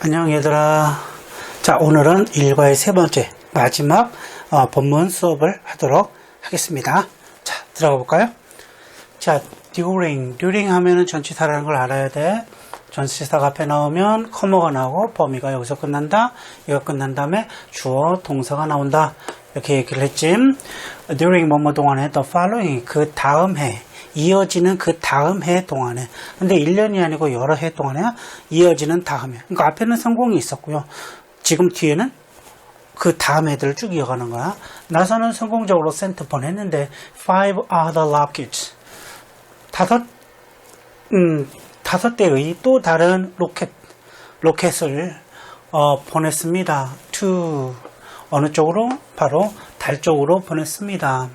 안녕 얘들아. 자, 오늘은 일과의 세 번째 마지막 본문 수업을 하도록 하겠습니다. 자, 들어가 볼까요? 자, during 하면은 전치사라는 걸 알아야 돼. 전치사가 앞에 나오면 커머가 나오고 범위가 여기서 끝난다. 이거 끝난 다음에 주어 동사가 나온다. 이렇게 얘기를 했지. during 뭐뭐 동안에 the following 그 다음 해, 이어지는 그 다음 해 동안에. 근데 1년이 아니고 여러 해 동안에 이어지는 다음에. 그러니까 앞에는 성공이 있었고요. 지금 뒤에는 그 다음 해들을 쭉 이어가는 거야. 나사는 성공적으로 센터 보냈는데 five other rockets. 다섯 대의 또 다른 로켓을 보냈습니다. to 어느 쪽으로? 바로 달 쪽으로 보냈습니다.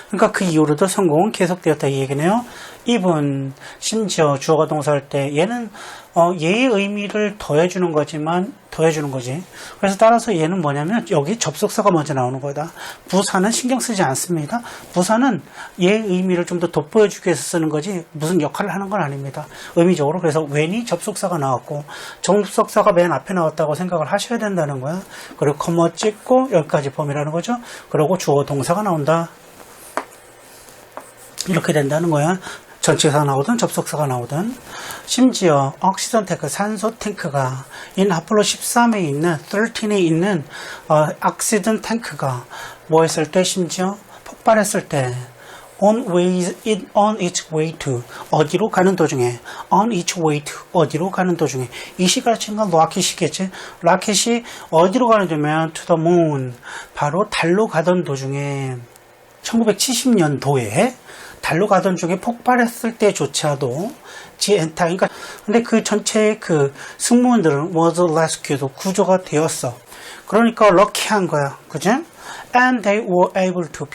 그러니까 그 이후로도 성공은 계속되었다 이 얘기네요. even 심지어 주어가 동사할 때 얘는 얘의 의미를 더해주는 거지. 그래서 따라서 얘는 뭐냐면 여기 접속사가 먼저 나오는 거다. 부사는 신경 쓰지 않습니다. 부사는 얘의 의미를 좀 더 돋보여주기 위해서 쓰는 거지 무슨 역할을 하는 건 아닙니다. 의미적으로. 그래서 when이 접속사가 나왔고 접속사가 맨 앞에 나왔다고 생각을 하셔야 된다는 거야. 그리고 커머 찍고 여기까지 범위라는 거죠. 그리고 주어 동사가 나온다. 이렇게 된다는 거야. 전치사가 나오든 접속사가 나오든. 심지어 옥시전 탱크, 산소 탱크가 아폴로 13에 있는 13에 있는 옥시전 탱크가 뭐 했을 때, 심지어 폭발했을 때 on its way to 어디로 가는 도중에, on its way to 어디로 가는 도중에. 이 시가를 친 건 로켓이겠지. 로켓이 어디로 가는 도면 to the moon, 바로 달로 가던 도중에 1970년도에 달로 가던 중에 폭발했을 때조차도 그러니까 근데 그 전체의 그 승무원들은 was rescued, 구조가 되었어. 그러니까 럭키한 거야, 그지? And they were able to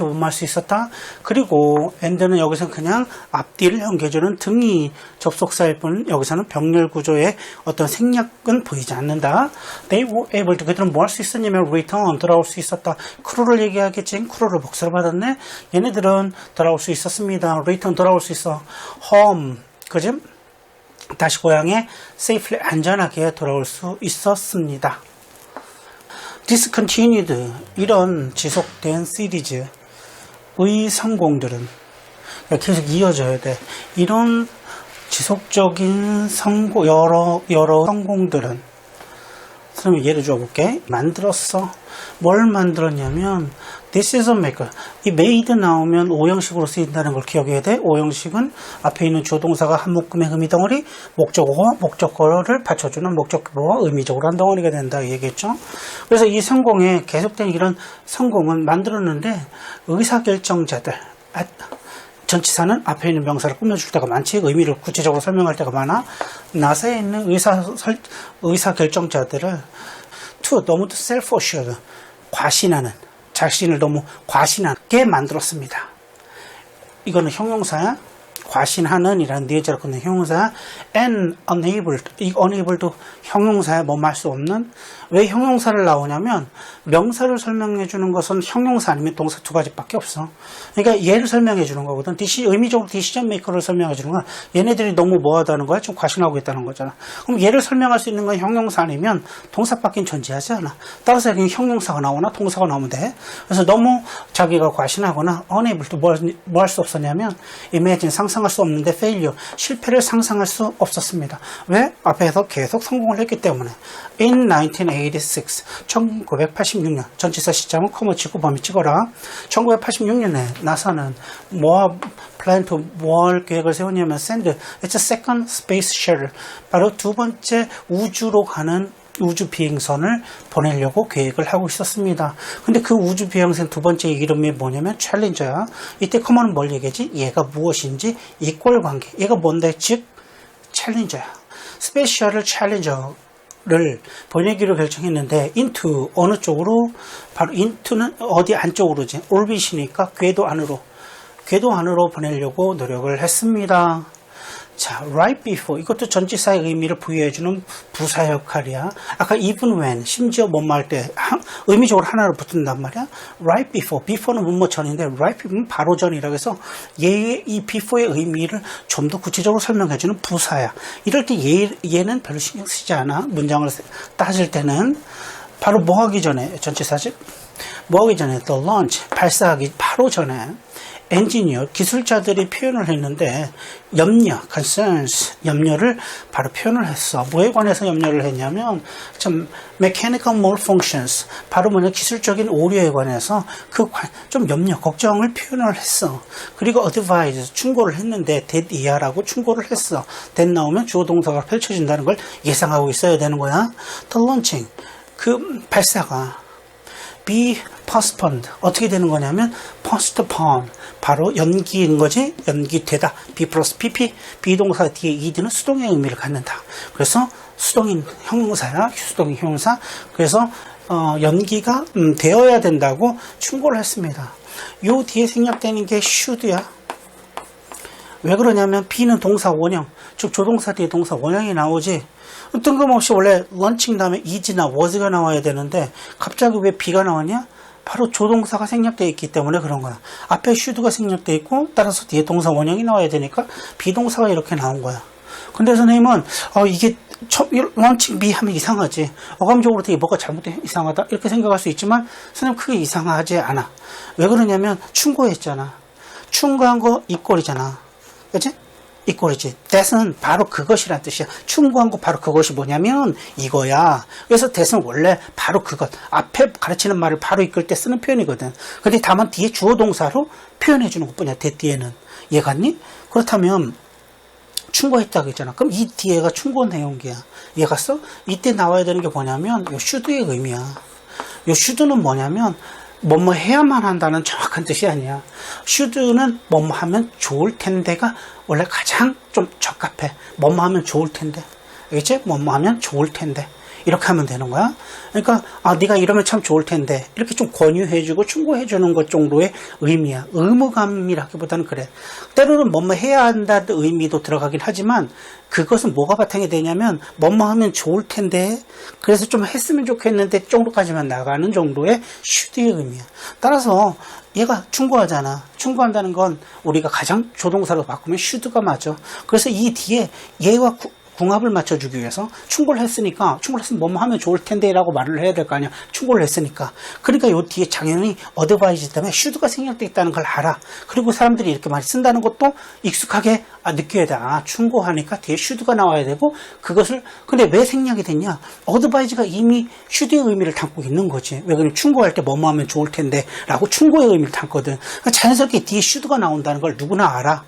뭐할 수 있었다. 그리고 and는 여기서 그냥 앞뒤를 연결해주는 등이 접속사일 뿐 여기서는 병렬 구조의 어떤 생략은 보이지 않는다. They were able to, 그들은 뭐 할 수 있었냐면 return, 돌아올 수 있었다. 크루를 얘기하겠지. 크루를 복사를 받았네. 얘네들은 돌아올 수 있었습니다. return, 돌아올 수 있어. home, 그지? 다시 고향에 safely, 안전하게 돌아올 수 있었습니다. discontinued, 이런 지속된 시리즈의 성공들은 계속 이어져야 돼. 이런 지속적인 여러 성공들은, 그럼 예를 들어볼게. 만들었어. 뭘 만들었냐면 decision maker. 이 made 나오면 오형식으로 쓰인다는 걸 기억해야 돼. 오형식은 앞에 있는 조동사가 한 묶음의 의미 덩어리, 목적어를 받쳐주는 목적어와 의미적으로 한 덩어리가 된다 얘기했죠. 그래서 이 성공에 계속된 이런 성공은 만들었는데 의사결정자들, 전치사는 앞에 있는 명사를 꾸며줄 때가 많지. 의미를 구체적으로 설명할 때가 많아. 나사에 있는 의사결정자들을 너무 self-assured, 과신하는, 자신을 너무 과신하게 만들었습니다. 이거는 형용사야. 과신하는 이라는 니에자로 끝낸 형용사야. and unable, 이 unable도 형용사야. 뭐 할 수 없는. 왜 형용사를 나오냐면 명사를 설명해 주는 것은 형용사 아니면 동사 두 가지밖에 없어. 그러니까 얘를 설명해 주는 거거든. 의미적으로 디시전 메이커를 설명해 주는 거야. 얘네들이 너무 뭐하다는 거야? 좀 과신하고 있다는 거잖아. 그럼 얘를 설명할 수 있는 건 형용사 아니면 동사밖엔 존재하지 않아. 따라서 여기 형용사가 나오나 동사가 나오면 돼. 그래서 너무 자기가 과신하거나 unable 또 뭐 할 수 없었냐면 imagine, 상상할 수 없는데 failure, 실패를 상상할 수 없었습니다. 왜? 앞에서 계속 성공을 했기 때문에. In 1986, 전치사 시점은 커머 치고 범위 찍어라. 1986년에 나사는 plan to 뭘 계획을 세웠냐면 send its second space shuttle, 바로 두 번째 우주로 가는 우주 비행선을 보내려고 계획을 하고 있었습니다. 근데 그 우주 비행선 두 번째 이름이 뭐냐면 챌린저야. 이때 커머는 뭘 얘기하지? 얘가 무엇인지 이꼴 관계. 얘가 뭔데? 즉 챌린저야. 스페셜 챌린저를 보내기로 결정했는데 into 어느 쪽으로? 바로 into는 어디 안쪽으로지. orbi트니까 궤도 안으로 보내려고 노력을 했습니다. 자, right before 이것도 전치사의 의미를 부여해주는 부사 역할이야. 아까 even when 심지어 뭐뭐 할 때 의미적으로 하나로 붙는단 말이야. right before는 뭐뭐 전인데 right before는 바로 전이라고 해서 얘의 이 before의 의미를 좀 더 구체적으로 설명해주는 부사야. 이럴 때 얘는 별로 신경 쓰지 않아. 문장을 따질 때는 바로 뭐 하기 전에 전치사지? 뭐 하기 전에 the launch 발사하기 바로 전에 엔지니어, 기술자들이 표현을 했는데 염려, concerns, 염려를 바로 표현을 했어. 뭐에 관해서 염려를 했냐면 좀 mechanical malfunctions, 바로 뭐냐 기술적인 오류에 관해서 좀 염려, 걱정을 표현을 했어. 그리고 advise, 충고를 했는데 that 이하라고 충고를 했어. that 나오면 주어 동사가 펼쳐진다는 걸 예상하고 있어야 되는 거야. The launching, 그 발사가 be postponed. 어떻게 되는 거냐면 postpone. 바로 연기인 거지. 연기되다. be 플러스 pp. 비동사 뒤에 ed는 수동의 의미를 갖는다. 그래서 수동인 형용사야. 수동인 형용사. 그래서 연기가 되어야 된다고 충고를 했습니다. 요 뒤에 생략되는 게 should야. 왜 그러냐면 be는 동사 원형. 즉 조동사 뒤에 동사 원형이 나오지. 뜬금없이 원래 런칭 다음에 is나 was가 나와야 되는데 갑자기 왜 be가 나왔냐? 바로 조동사가 생략되어 있기 때문에 그런 거야. 앞에 should가 생략되어 있고 따라서 뒤에 동사 원형이 나와야 되니까 비동사가 이렇게 나온 거야. 근데 선생님은 이게 런칭 be 하면 이상하지. 어감적으로 되게 뭐가 잘못된 이상하다 이렇게 생각할 수 있지만 선생님 크게 이상하지 않아. 왜 그러냐면 충고했잖아. 충고한 거 이꼴이잖아. 그치? 이꼴이지. that은 바로 그것이란 뜻이야. 충고한 거 바로 그것이 뭐냐면 이거야. 그래서 that은 원래 바로 그것. 앞에 가르치는 말을 바로 이끌 때 쓰는 표현이거든. 근데 다만 뒤에 주어 동사로 표현해 주는 것뿐이야. that 뒤에는. 이해갔니? 그렇다면 충고했다고 했잖아. 그럼 이 뒤에가 충고 내용이야. 이해갔어? 이때 나와야 되는 게 뭐냐면 요 should의 의미야. 요 should는 뭐냐면 뭐뭐 해야만 한다는 정확한 뜻이 아니야. should는 뭐뭐 하면 좋을 텐데가 원래 가장 좀 적합해. 뭐뭐 하면 좋을 텐데. 알겠지? 뭐뭐 하면 좋을 텐데. 이렇게 하면 되는 거야. 그러니까 네가 이러면 참 좋을 텐데 이렇게 좀 권유해주고 충고해주는 것 정도의 의미야. 의무감이라기보다는 그래. 때로는 뭐뭐 해야 한다는 의미도 들어가긴 하지만 그것은 뭐가 바탕이 되냐면 뭐뭐 하면 좋을 텐데 그래서 좀 했으면 좋겠는데 정도까지만 나가는 정도의 should의 의미야. 따라서 얘가 충고하잖아. 충고한다는 건 우리가 가장 조동사로 바꾸면 should가 맞아. 그래서 이 뒤에 얘와 궁합을 맞춰주기 위해서 충고를 했으면 뭐뭐 하면 좋을 텐데 라고 말을 해야 될 거 아니야. 충고를 했으니까. 그러니까 요 뒤에 당연히 어드바이즈 때문에 should가 생략되어 있다는 걸 알아. 그리고 사람들이 이렇게 많이 쓴다는 것도 익숙하게 느껴야 돼. 충고하니까 뒤에 should가 나와야 되고 그것을 근데 왜 생략이 됐냐? 어드바이즈가 이미 should의 의미를 담고 있는 거지. 왜 그러면 충고할 때 뭐뭐 하면 좋을 텐데 라고 충고의 의미를 담거든. 그러니까 자연스럽게 뒤에 should가 나온다는 걸 누구나 알아.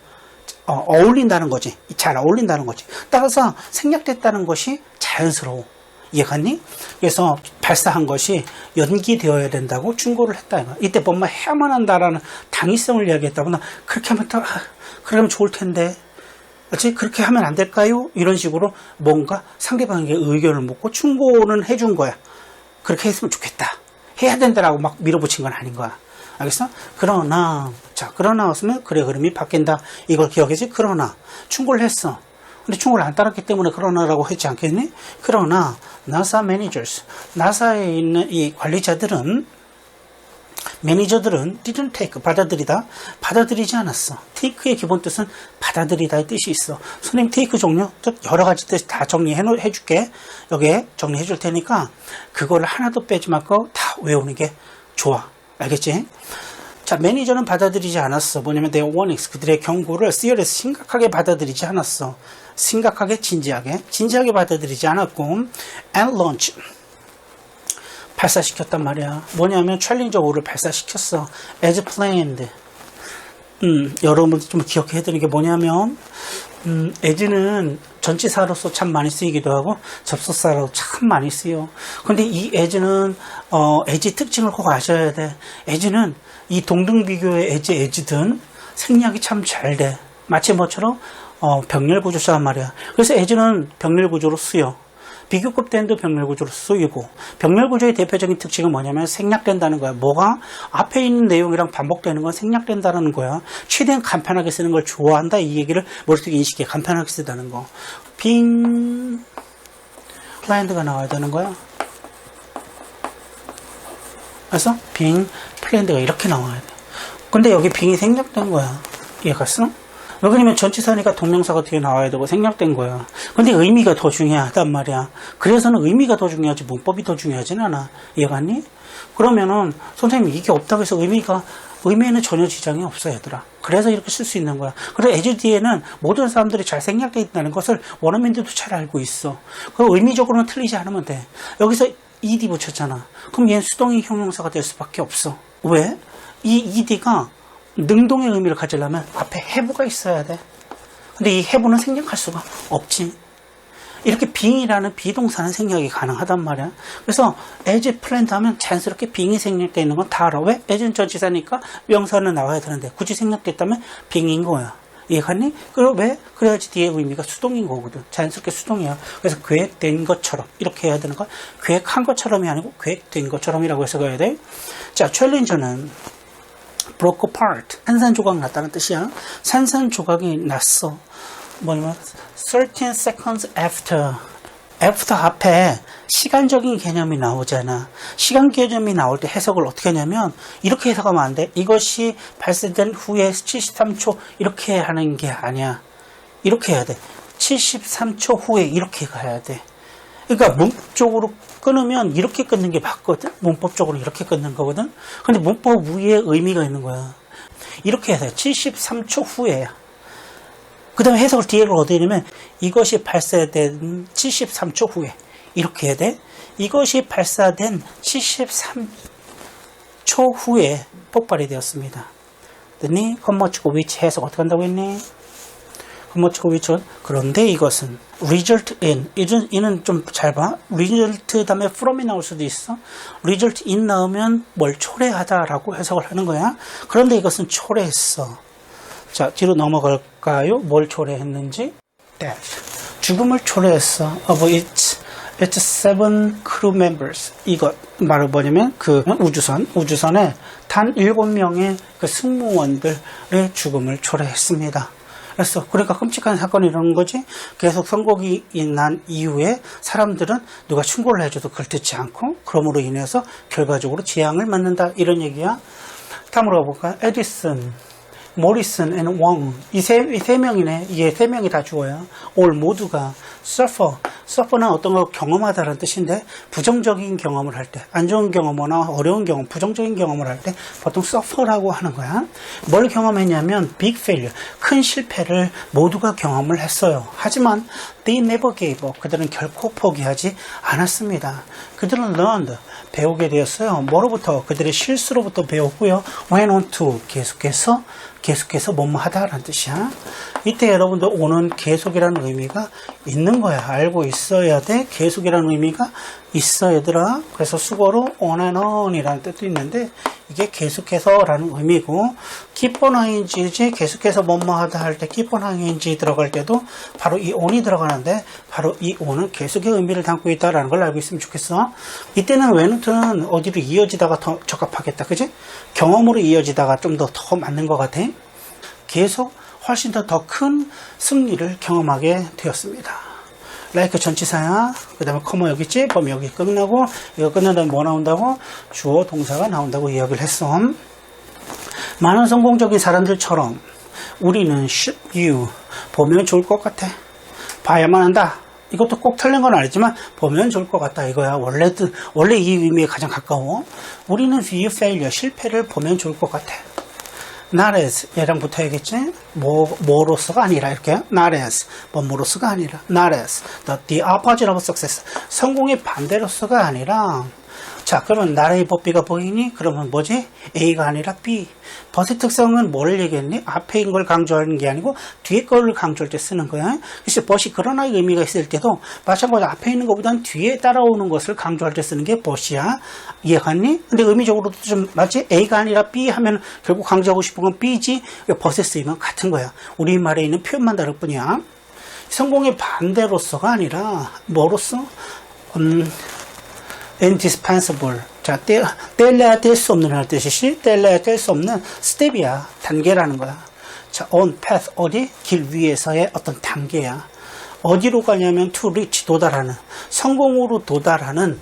어울린다는 거지. 잘 어울린다는 거지. 따라서 생략됐다는 것이 자연스러워. 이해갔니? 그래서 발사한 것이 연기되어야 된다고 충고를 했다. 이때 뭐뭐 해야만 한다라는 당위성을 이야기했다거나 그렇게 하면 그러면 좋을 텐데. 그렇지? 그렇게 하면 안 될까요? 이런 식으로 뭔가 상대방에게 의견을 묻고 충고는 해준 거야. 그렇게 했으면 좋겠다. 해야 된다라고 막 밀어붙인 건 아닌 거야. 알겠어? 그러나 왔으면 그래 그림이 바뀐다. 이걸 기억해야지. 그러나 충고를 했어. 근데 충고를 안 따랐기 때문에 그러나라고 했지 않겠니? 그러나 나사 매니저스, 나사에 있는 이 관리자들은 매니저들은 didn't take, 받아들이지 않았어. take의 기본 뜻은 받아들이다의 뜻이 있어. 선생님 take 종류 여러 가지 뜻 다 정리해 줄게. 여기에 정리해 줄 테니까 그거를 하나도 빼지 말고 다 외우는 게 좋아. 알겠지? 자, 매니저는 받아들이지 않았어. 뭐냐면 their warnings, 그들의 경고를 serious, 심각하게 받아들이지 않았어. 심각하게, 진지하게 받아들이지 않았고 and launch, 발사시켰단 말이야. 뭐냐면 챌린저 5를 발사시켰어. as planned. 여러분들 좀 기억해야 되는 게 뭐냐면 as는 전치사로서 참 많이 쓰이기도 하고 접속사로 참 많이 쓰여. 근데 이 as는 as 특징을 꼭 아셔야 돼. as는 이 동등비교의 as든 생략이 참 잘 돼. 마치 뭐처럼 병렬 구조사란 말이야. 그래서 as는 병렬 구조로 쓰여. 비교급 대응도 병렬구조로 쓰이고, 병렬구조의 대표적인 특징은 뭐냐면 생략된다는 거야. 뭐가? 앞에 있는 내용이랑 반복되는 건 생략된다는 거야. 최대한 간편하게 쓰는 걸 좋아한다, 이 얘기를 머릿속에 인식해. 간편하게 쓰다는 거. 빙 플랜드가 나와야 되는 거야. 그래서 빙 플랜드가 이렇게 나와야 돼. 근데 여기 빙이 생략된 거야. 이해갔어? 왜냐면 전치사니까 동명사가 뒤에 나와야 되고 생략된 거야. 근데 의미가 더 중요하단 말이야. 그래서는 의미가 더 중요하지 문법이 더 중요하진 않아. 이해갔니? 그러면은 선생님 이게 없다고 해서 의미에는 전혀 지장이 없어, 얘들아. 그래서 이렇게 쓸 수 있는 거야. 그리고 as 뒤에는 모든 사람들이 잘 생략되어 있다는 것을 원어민들도 잘 알고 있어. 그 의미적으로는 틀리지 않으면 돼. 여기서 ed 붙였잖아. 그럼 얘는 수동의 형용사가 될 수밖에 없어. 왜? 이 ed가 능동의 의미를 가지려면 앞에 have가 있어야 돼. 근데 이 have는 생략할 수가 없지. 이렇게 being이라는 비동사는 생략이 가능하단 말이야. 그래서 as planned 하면 자연스럽게 being이 생략되어 있는 건 다 알아. 왜? as는 전치사니까 명사는 나와야 되는데 굳이 생략됐다면 being인 거야. 이해갔니? 그리고 왜? 그래야지 뒤에 의미가 수동인 거거든. 자연스럽게 수동이야. 그래서 계획된 것처럼 이렇게 해야 되는 거. 계획한 것처럼이 아니고 계획된 것처럼이라고 해석해야 돼. 자, 챌린저는 broke apart. 산산조각 났다는 뜻이야. 산산조각이 났어. 뭐냐면 13 seconds after. after 앞에 시간적인 개념이 나오잖아. 시간 개념이 나올 때 해석을 어떻게 하냐면 이렇게 해석하면 안 돼. 이것이 발생된 후에 73초 이렇게 하는 게 아니야. 이렇게 해야 돼. 73초 후에 이렇게 가야 돼. 그러니까 문법적으로 끊으면 이렇게 끊는 게 맞거든. 문법적으로 이렇게 끊는 거거든. 근데 문법 위에 의미가 있는 거야. 이렇게 해서 73초 후에야. 그 다음에 해석을 뒤에로 어디에 넣으면 이것이 발사된 73초 후에 이렇게 해야 돼. 이것이 발사된 73초 후에 폭발이 되었습니다. 그랬더니 겉멋지고 위치 해석 어떻게 한다고 했니? 겉멋지고 위치. 그런데 이것은 result in. 이는 좀 잘 봐. result 다음에 from이 나올 수도 있어. result in 나오면 뭘 초래하다라고 해석을 하는 거야. 그런데 이것은 초래했어. 자, 뒤로 넘어갈까요? 뭘 초래했는지? Death. 죽음을 초래했어. Of its 7 crew members. 이것 말은 뭐냐면 그 우주선에 단 7명의 그 승무원들의 죽음을 초래했습니다. 그래서 그러니까 끔찍한 사건이 일어난 거지. 계속 선곡이 난 이후에 사람들은 누가 충고를 해줘도 그걸 듣지 않고 그럼으로 인해서 결과적으로 재앙을 맞는다, 이런 얘기야. 다음으로 가볼까? 에디슨, 모리슨 and 웡. 이 세 명이네. 이게 세 명이 다 죽어요. all 모두가 suffer는 어떤 걸 경험하다라는 뜻인데, 부정적인 경험을 할 때, 안 좋은 경험이나 어려운 경험, 부정적인 경험을 할 때 보통 suffer라고 하는 거야. 뭘 경험했냐면 big failure, 큰 실패를 모두가 경험을 했어요. 하지만 they never gave up. 그들은 결코 포기하지 않았습니다. 그들은 learned, 배우게 되었어요. 뭐로부터? 그들의 실수로부터 배웠고요. went on to, 계속해서 뭐뭐 하다라는 뜻이야. 이때 여러분들 오는 계속이라는 의미가 있는 거야. 알고 있어야 돼. 계속이라는 의미가 있어, 얘들아. 그래서 수거로 on and on 이라는 뜻도 있는데, 이게 계속해서 라는 의미고, keep on ing지, 계속해서 뭐뭐 하다 할 때 keep on ing 들어갈 때도 바로 이 on이 들어가는데, 바로 이 on은 계속의 의미를 담고 있다라는 걸 알고 있으면 좋겠어. 이때는 went는 어디로 이어지다가 더 적합하겠다, 그지? 경험으로 이어지다가 좀 더 맞는 것 같아. 계속 훨씬 더 큰 승리를 경험하게 되었습니다. like 전치사야. 그 다음에 커머 여기 있지? 그럼 여기 끝나고, 이거 끝난 다음에 뭐 나온다고? 주어 동사가 나온다고 이야기를 했어. 많은 성공적인 사람들처럼 우리는 should you, 보면 좋을 것 같아. 봐야만 한다. 이것도 꼭 틀린 건 아니지만 보면 좋을 것 같다 이거야. 원래 이 의미에 가장 가까워. 우리는 view failure, 실패를 보면 좋을 것 같아. not as, 얘랑 붙어야겠지? 뭐로서가 아니라, 이렇게. not as, 뭐로서가 아니라, not as, the opposite of success, 성공의 반대로서가 아니라. 자, 그러면 나라의 법비가 보이니? 그러면 뭐지? A가 아니라 B. 벗의 특성은 뭐를 얘기했니? 앞에 있는 걸 강조하는 게 아니고 뒤에 걸 강조할 때 쓰는 거야. 그래서 벗이 그러나 의미가 있을 때도 마찬가지로 앞에 있는 것보다는 뒤에 따라오는 것을 강조할 때 쓰는 게 벗이야. 이해갔니? 근데 의미적으로도 좀 맞지? A가 아니라 B 하면 결국 강조하고 싶은 건 B지. 벗에 쓰이면 같은 거야. 우리말에 있는 표현만 다를 뿐이야. 성공의 반대로서가 아니라 뭐로서? indispensable. 자, 뗄래야 뗄 수 없는 할 뜻이시, 뗄래야 뗄 수 없는 스텝이야. 단계라는 거야. 자, on path, 어디? 길 위에서의 어떤 단계야. 어디로 가냐면 to reach, 도달하는, 성공으로 도달하는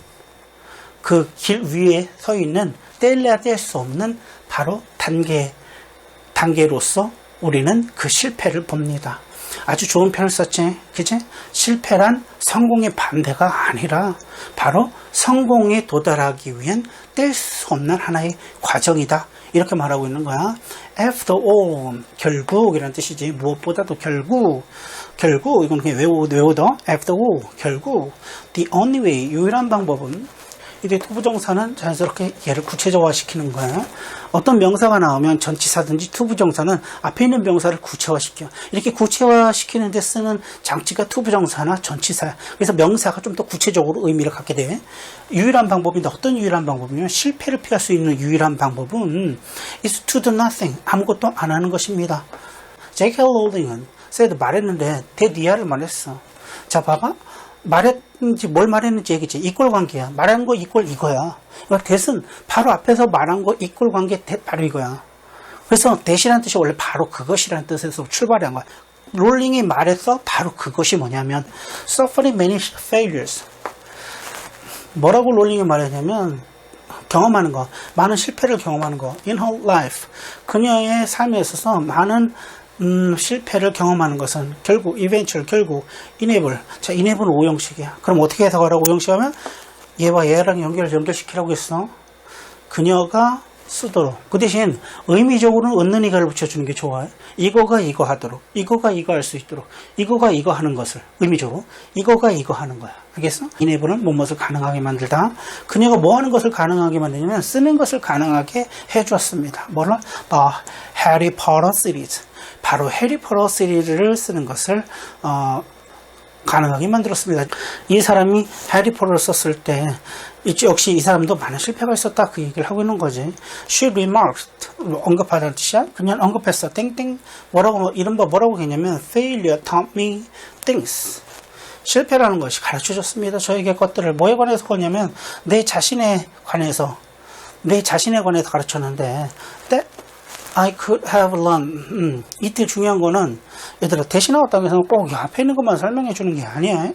그 길 위에 서 있는 뗄래야 뗄 수 없는 바로 단계로서 우리는 그 실패를 봅니다. 아주 좋은 표현을 썼지, 그치? 실패란 성공의 반대가 아니라 바로 성공에 도달하기 위한 뗄 수 없는 하나의 과정이다. 이렇게 말하고 있는 거야. After all, 결국이라는 뜻이지. 무엇보다도 결국 이건 그냥 외우더. After all, 결국. The only way, 유일한 방법은, 이제 투부정사는 자연스럽게 얘를 구체적화시키는 거예요. 어떤 명사가 나오면 전치사든지 투부정사는 앞에 있는 명사를 구체화시켜. 이렇게 구체화시키는 데 쓰는 장치가 투부정사나 전치사야. 그래서 명사가 좀 더 구체적으로 의미를 갖게 돼. 유일한 방법인데 어떤 유일한 방법이냐면 실패를 피할 수 있는 유일한 방법은 is to do nothing. 아무것도 안 하는 것입니다. J.K. 롤링은 말했는데 대니아를 말했어. 자, 봐봐. 말했는지 뭘 말했는지 얘기지. 이꼴 관계야. 말한 거 이꼴 이거야. 대신 바로 앞에서 말한 거 이꼴 관계 바로 이거야. 그래서 대시라는 뜻이 원래 바로 그것이라는 뜻에서 출발한 거야. 롤링이 말했어. 바로 그것이 뭐냐면 suffering many failures. 뭐라고 롤링이 말했냐면 경험하는 거. 많은 실패를 경험하는 거. In her life. 그녀의 삶에 있어서 많은 실패를 경험하는 것은 결국 eventual, 결국 enable. 자, enable은 오형식이야. 그럼 어떻게 해석하라고? 오형식하면 얘와 얘랑 연결시키라고 했어. 그녀가 쓰도록. 그 대신 의미적으로는 은는이가를 붙여주는 게 좋아요. 이거가 이거 하도록, 이거가 이거 할 수 있도록, 이거가 이거 하는 것을 의미적으로, 이거가 이거 하는 거야. 알겠어? enable은 무엇을 가능하게 만들다. 그녀가 뭐 하는 것을 가능하게 만드냐면 쓰는 것을 가능하게 해주었습니다. 뭐라? 해리 포터 시리즈. 바로 해리포터 시리즈를 쓰는 것을 가능하게 만들었습니다. 이 사람이 해리포터를 썼을 때 역시 이 사람도 많은 실패가 있었다, 그 얘기를 하고 있는 거지. She remarked, 언급하다는 뜻이야. 그냥 언급했어. 땡땡. 이른바 뭐라고 했냐면 failure taught me things. 실패라는 것이 가르쳐줬습니다. 저에게 것들을. 뭐에 관해서 거냐면 내 자신에 관해서 가르쳤는데 I could have learned. 이때 중요한 거는 얘들아, 대신하고 해서 꼭 앞에 있는 것만 설명해 주는 게 아니야.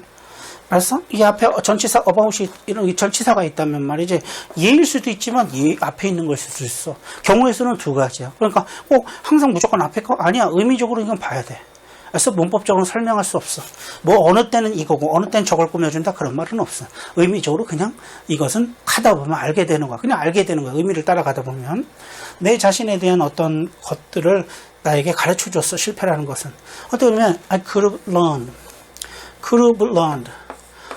알았어? 이 앞에 전치사 about이 이런 전치사가 있다면 말이지, 얘일 수도 있지만 얘 앞에 있는 것일 수도 있어. 경우의 수는 두 가지야. 그러니까 꼭 항상 무조건 앞에 거 아니야. 의미적으로 이건 봐야 돼. 그래서 문법적으로 설명할 수 없어. 뭐 어느 때는 이거고 어느 때는 저걸 꾸며준다, 그런 말은 없어. 의미적으로 그냥 이것은 하다 보면 알게 되는 거야. 그냥 알게 되는 거야. 의미를 따라가다 보면. 내 자신에 대한 어떤 것들을 나에게 가르쳐줬어. 실패라는 것은. 어떻게 보면 I could have learned.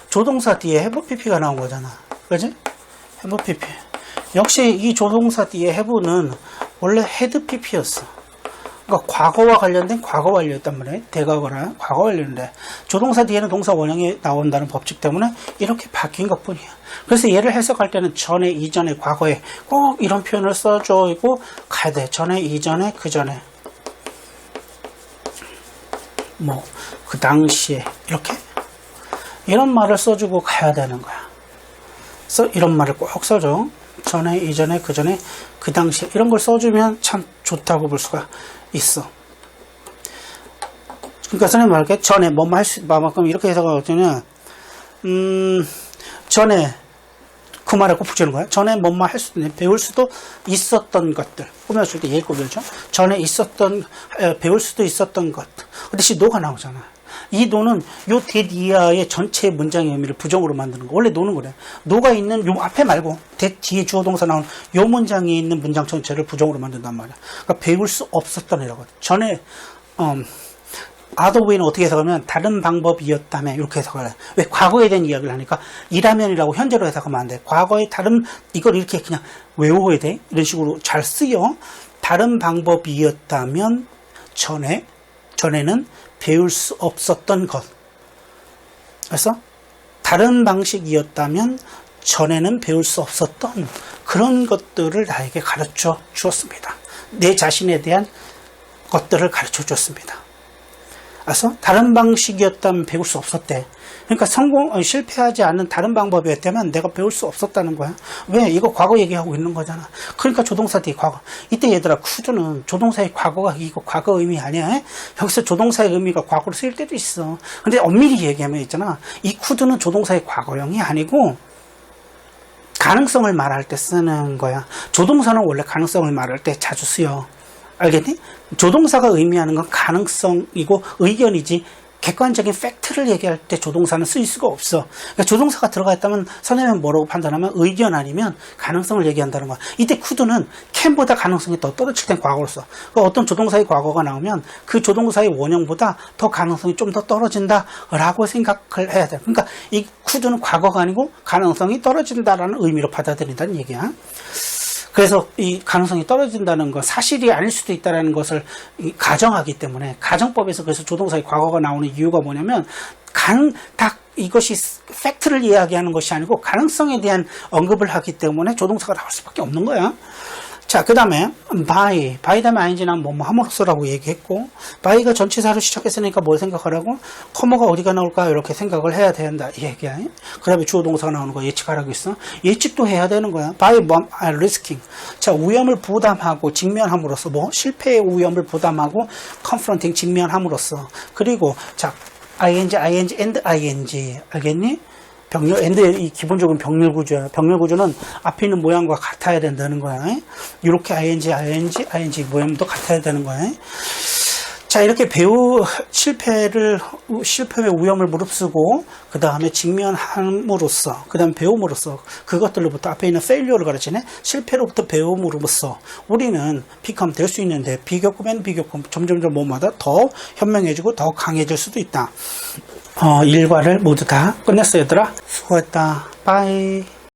조동사 뒤에 have pp가 나온 거잖아. 그지? have pp. 역시 이 조동사 뒤에 have는 원래 had pp였어. 그러니까 과거와 관련된 과거 완료였단 말이에요. 대과거랑 과거 완료인데 조동사 뒤에는 동사 원형이 나온다는 법칙 때문에 이렇게 바뀐 것뿐이야. 그래서 얘를 해석할 때는 전에, 이전에, 과거에 꼭 이런 표현을 써주고 가야 돼. 전에, 이전에, 그 전에, 뭐 그 당시에, 이렇게 이런 말을 써주고 가야 되는 거야. 그래서 이런 말을 꼭 써줘. 전에, 이전에, 그 전에, 그 당시에, 이런 걸 써주면 참 좋다고 볼 수가 있어. 그러니까 선생님 말할게. 전에 뭐뭐 할 수 있다. 그럼 이렇게 해석하거든요. 전에 그 말에 꼭 붙이는 거야. 전에 뭐뭐 할 수도 있는, 배울 수도 있었던 것들. 꾸며줄 때 얘기 꾸며줘. 전에 배울 수도 있었던 것. 그 대신 노가 나오잖아. 이 노는 요 대이하의 전체 문장의 의미를 부정으로 만드는 거. 원래 노는 그래. 노가 있는 요 앞에 말고 뒤에 주어 동사 나오는 요 문장에 있는 문장 전체를 부정으로 만든단 말이야. 그러니까 배울 수 없었던 이라고. 전에 other way는 어떻게 해석하면 다른 방법이었다며, 이렇게 해석을 해. 왜? 과거에 대한 이야기를 하니까 이라면이라고 현재로 해석하면 안 돼. 과거에 다른, 이걸 이렇게 그냥 외워야 돼. 이런 식으로 잘 쓰여. 다른 방법이었다면 전에는 배울 수 없었던 것. 그래서 다른 방식이었다면 전에는 배울 수 없었던 그런 것들을 나에게 가르쳐 주었습니다. 내 자신에 대한 것들을 가르쳐 주었습니다. 알았어? 다른 방식이었다면 배울 수 없었대. 그러니까 실패하지 않는 다른 방법이었다면 내가 배울 수 없었다는 거야. 왜? 이거 과거 얘기하고 있는 거잖아. 그러니까 조동사 뒤에 과거. 이때 얘들아, could는 조동사의 과거가 이거 과거 의미 아니야? 여기서 조동사의 의미가 과거로 쓰일 때도 있어. 근데 엄밀히 얘기하면 있잖아. 이 could는 조동사의 과거형이 아니고 가능성을 말할 때 쓰는 거야. 조동사는 원래 가능성을 말할 때 자주 쓰여. 알겠니? 조동사가 의미하는 건 가능성이고 의견이지 객관적인 팩트를 얘기할 때 조동사는 쓰일 수가 없어. 그러니까 조동사가 들어가 있다면 선생님은 뭐라고 판단하면 의견 아니면 가능성을 얘기한다는 거야. 이때 could는 can보다 가능성이 더 떨어질 땐 과거로 써. 그러니까 어떤 조동사의 과거가 나오면 그 조동사의 원형보다 더 가능성이 좀 더 떨어진다라고 생각을 해야 돼. 그러니까 이 could는 과거가 아니고 가능성이 떨어진다라는 의미로 받아들인다는 얘기야. 그래서 이 가능성이 떨어진다는 건 사실이 아닐 수도 있다는 것을 가정하기 때문에 가정법에서 그래서 조동사의 과거가 나오는 이유가 뭐냐면 딱 이것이 팩트를 이야기하는 것이 아니고 가능성에 대한 언급을 하기 때문에 조동사가 나올 수밖에 없는 거야. 자, 그 다음에 by 다음에 ing는 뭐 함으로써라고 얘기했고 by가 전치사로 시작했으니까 뭘 생각하라고? 커머가 어디가 나올까? 이렇게 생각을 해야 된다 이 얘기야. 그 다음에 주어 동사가 나오는 거 예측하라고 있어. 예측도 해야 되는 거야. by risking. 자, 위험을 부담하고 직면함으로써 뭐 실패의 위험을 부담하고 confronting 직면함으로써. 그리고 자 ing and ing 알겠니? 병렬, 이 기본적인 병렬 구조야. 병렬 구조는 앞에 있는 모양과 같아야 된다는 거야. 이렇게 ing 모양도 같아야 되는 거야. 자, 이렇게 실패의 위험을 무릅쓰고, 그 다음에 직면함으로써, 그 다음에 배움으로써, 그것들로부터 앞에 있는 failure를 가르치네? 실패로부터 배움으로써, 우리는 become 될 수 있는데, 비교급엔 비교급, 점점점 뭐마다 더 현명해지고 더 강해질 수도 있다. 일과를 모두 다 끝냈어, 얘들아. 수고했다. 빠이.